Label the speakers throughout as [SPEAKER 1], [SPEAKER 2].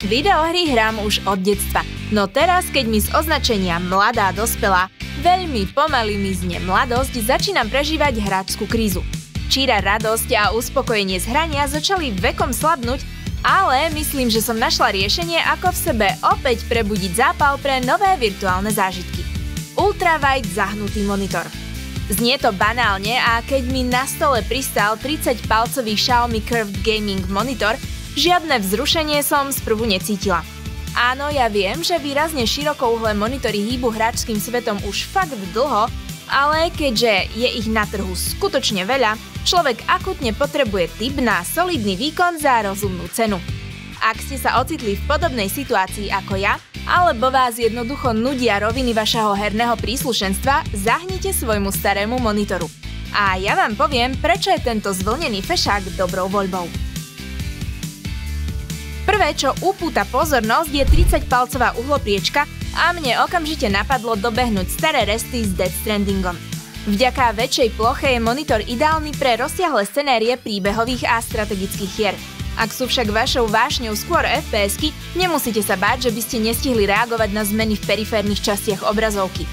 [SPEAKER 1] Videohry hrám už od detstva, no teraz, keď mi z označenia mladá dospelá veľmi pomaly mizne mladosť, začínam prežívať hráčskú krízu. Číra radosť a uspokojenie z hrania začali vekom slabnúť, ale myslím, že som našla riešenie, ako v sebe opäť prebudiť zápal pre nové virtuálne zážitky. Ultrawide zahnutý monitor. Znie to banálne a keď mi na stole pristal 30-palcový Xiaomi Curved Gaming monitor, žiadne vzrušenie som sprvu necítila. Áno, ja viem, že výrazne širokouhlé monitory hýbu hráčským svetom už fakt dlho, ale keďže je ich na trhu skutočne veľa, človek akutne potrebuje tip na solidný výkon za rozumnú cenu. Ak ste sa ocitli v podobnej situácii ako ja, alebo vás jednoducho nudia roviny vašeho herného príslušenstva, zahnite svojmu starému monitoru. A ja vám poviem, prečo je tento zvlnený fešák dobrou voľbou. Prvé, čo upúta pozornosť, je 30-palcová uhlopriečka a mne okamžite napadlo dobehnúť staré resty s Death Strandingom. Vďaka väčšej ploche je monitor ideálny pre rozsiahle scenérie príbehových a strategických hier. Ak sú však vašou vášňou skôr FPS-ky, nemusíte sa báť, že by ste nestihli reagovať na zmeny v periférnych častiach obrazovky.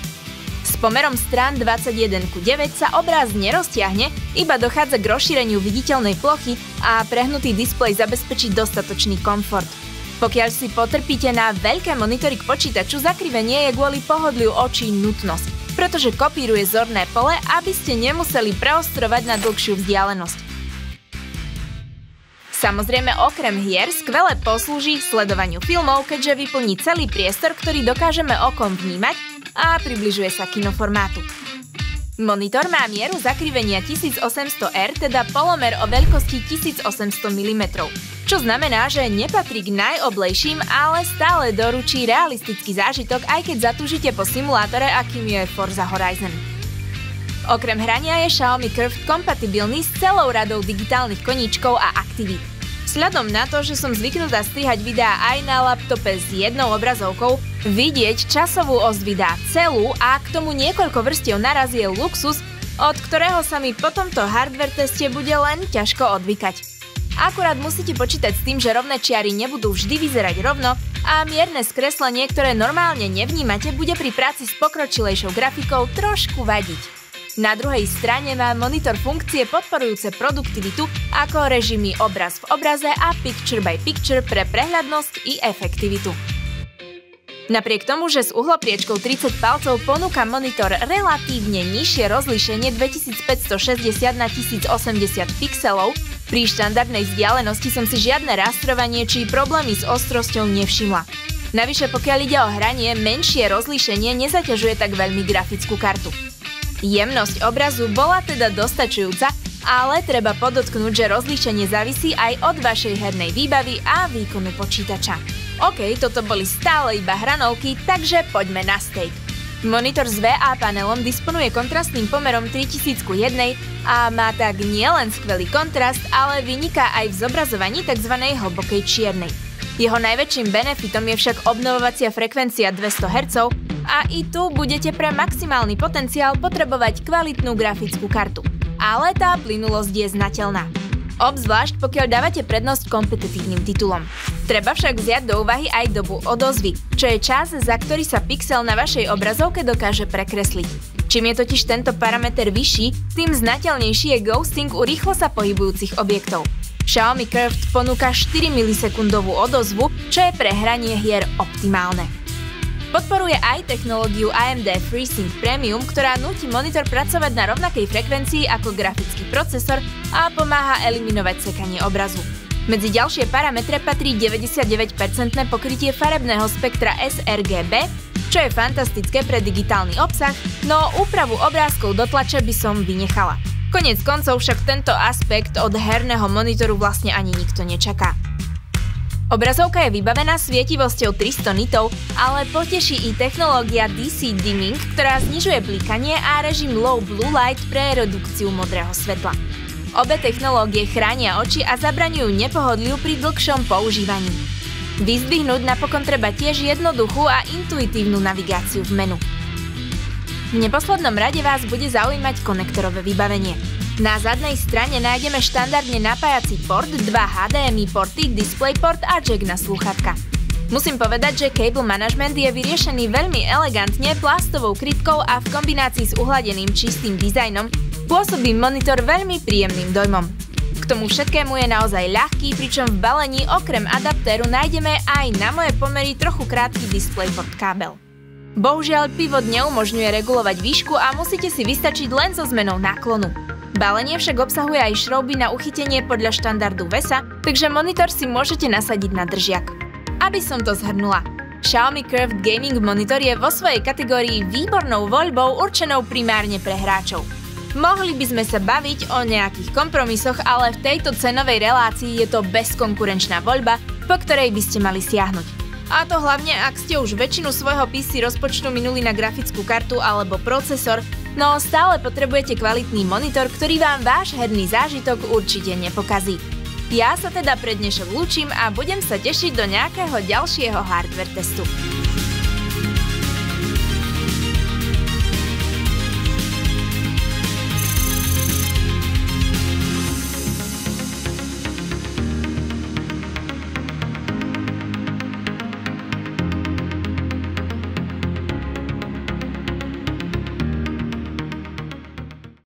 [SPEAKER 1] S pomerom strán 21:9 sa obraz neroztiahne, iba dochádza k rozšíreniu viditeľnej plochy a prehnutý displej zabezpečí dostatočný komfort. Pokiaľ si potrpíte na veľké monitory k počítaču, zakrivenie je kvôli pohodliu očí nutnosť, pretože kopíruje zorné pole, aby ste nemuseli preostrovať na dlhšiu vzdialenosť. Samozrejme, okrem hier skvele poslúži sledovaniu filmov, keďže vyplní celý priestor, ktorý dokážeme okom vnímať a približuje sa kinoformátu. Monitor má mieru zakrivenia 1800R, teda polomer o veľkosti 1800 mm, čo znamená, že nepatrí k najoblejším, ale stále doručí realistický zážitok, aj keď zatúžite po simulátore, akým je Forza Horizon. Okrem hrania je Xiaomi Curved kompatibilný s celou radou digitálnych koníčkov a aktivít. Vzhľadom na to, že som zvyknutá strihať videá aj na laptope s jednou obrazovkou, vidieť časovú os videa celú a k tomu niekoľko vrstiev naraz je luxus, od ktorého sa mi po tomto hardware teste bude len ťažko odvykať. Akurát musíte počítať s tým, že rovné čiary nebudú vždy vyzerať rovno a mierne skreslenie, ktoré normálne nevnímate, bude pri práci s pokročilejšou grafikou trošku vadiť. Na druhej strane má monitor funkcie podporujúce produktivitu ako režimy obraz v obraze a picture by picture pre prehľadnosť i efektivitu. Napriek tomu, že s uhlopriečkou 30 palcov ponúka monitor relatívne nižšie rozlíšenie 2560 na 1080 pixelov, pri štandardnej vzdialenosti som si žiadne rastrovanie či problémy s ostrosťou nevšimla. Navyše, pokiaľ ide o hranie, menšie rozlíšenie nezaťažuje tak veľmi grafickú kartu. Jemnosť obrazu bola teda dostačujúca, ale treba podotknúť, že rozlíšenie závisí aj od vašej hernej výbavy a výkonu počítača. OK, toto boli stále iba hranovky, takže poďme na steak. Monitor s VA panelom disponuje kontrastným pomerom 3000:1 a má tak nielen skvelý kontrast, ale vyniká aj v zobrazovaní tzv. Hlbokej čiernej. Jeho najväčším benefitom je však obnovovacia frekvencia 200 Hz a i tu budete pre maximálny potenciál potrebovať kvalitnú grafickú kartu. Ale tá plynulosť je znateľná. Obzvlášť pokiaľ dávate prednosť kompetitívnym titulom. Treba však vziať do úvahy aj dobu odozvy, čo je čas, za ktorý sa pixel na vašej obrazovke dokáže prekresliť. Čím je totiž tento parameter vyšší, tým znateľnejší je ghosting u rýchlo sa pohybujúcich objektov. Xiaomi Curved ponúka 4 milisekundovú odozvu, čo je pre hranie hier optimálne. Podporuje aj technológiu AMD FreeSync Premium, ktorá núti monitor pracovať na rovnakej frekvencii ako grafický procesor a pomáha eliminovať sekanie obrazu. Medzi ďalšie parametre patrí 99% pokrytie farebného spektra sRGB, čo je fantastické pre digitálny obsah, no úpravu obrázkov do tlače by som vynechala. Koniec koncov však tento aspekt od herného monitoru vlastne ani nikto nečaká. Obrazovka je vybavená svietivosťou 300 nitov, ale poteší i technológia DC Dimming, ktorá znižuje blikanie a režim Low Blue Light pre redukciu modrého svetla. Obe technológie chránia oči a zabraňujú nepohodliu pri dlhšom používaní. Vyzdvihnúť napokon treba tiež jednoduchú a intuitívnu navigáciu v menu. V neposlednom rade vás bude zaujímať konektorové vybavenie. Na zadnej strane nájdeme štandardne napájací port, 2 HDMI porty, DisplayPort a jack na slúchadka. Musím povedať, že cable management je vyriešený veľmi elegantne plastovou krytkou a v kombinácii s uhladeným čistým dizajnom pôsobí monitor veľmi príjemným dojmom. K tomu všetkému je naozaj ľahký, pričom v balení okrem adaptéru nájdeme aj na moje pomery trochu krátky DisplayPort kábel. Bohužiaľ, pivot neumožňuje regulovať výšku a musíte si vystačiť len so zmenou náklonu. Balenie však obsahuje aj šrouby na uchytenie podľa štandardu VESA, takže monitor si môžete nasadiť na držiak. Aby som to zhrnula, Xiaomi Curved Gaming Monitor je vo svojej kategórii výbornou voľbou určenou primárne pre hráčov. Mohli by sme sa baviť o nejakých kompromisoch, ale v tejto cenovej relácii je to bezkonkurenčná voľba, po ktorej by ste mali siahnuť. A to hlavne, ak ste už väčšinu svojho PC rozpočtu minuli na grafickú kartu alebo procesor, no stále potrebujete kvalitný monitor, ktorý vám váš herný zážitok určite nepokazí. Ja sa teda pre dnešok lúčim a budem sa tešiť do nejakého ďalšieho hardware testu.